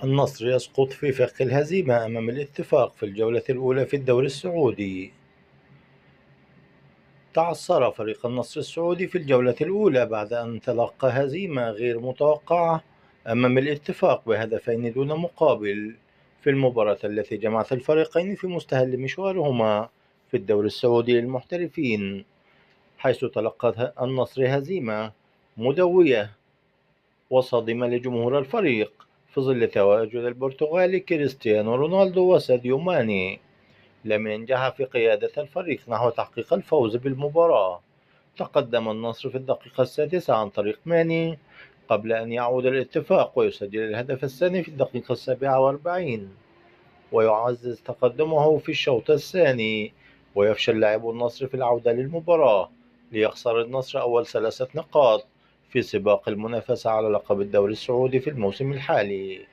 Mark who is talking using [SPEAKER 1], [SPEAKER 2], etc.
[SPEAKER 1] النصر يسقط في فخ الهزيمة أمام الاتفاق في الجولة الأولى في الدوري السعودي. تعثر فريق النصر السعودي في الجولة الأولى بعد أن تلقى هزيمة غير متوقعة أمام الاتفاق بهدفين دون مقابل في المباراة التي جمعت الفريقين في مستهل مشوارهما في الدوري السعودي للمحترفين، حيث تلقى النصر هزيمة مدوية وصادمة لجمهور الفريق في ظل تواجد البرتغالي كريستيانو رونالدو وساديو ماني لم ينجح في قيادة الفريق نحو تحقيق الفوز بالمباراة. تقدم النصر في الدقيقة السادسة عن طريق ماني قبل أن يعود الاتفاق ويسجل الهدف الثاني في الدقيقة 47 ويعزز تقدمه في الشوط الثاني، ويفشل لاعبو النصر في العودة للمباراة ليخسر النصر أول 3 نقاط في سباق المنافسة على لقب الدوري السعودي في الموسم الحالي.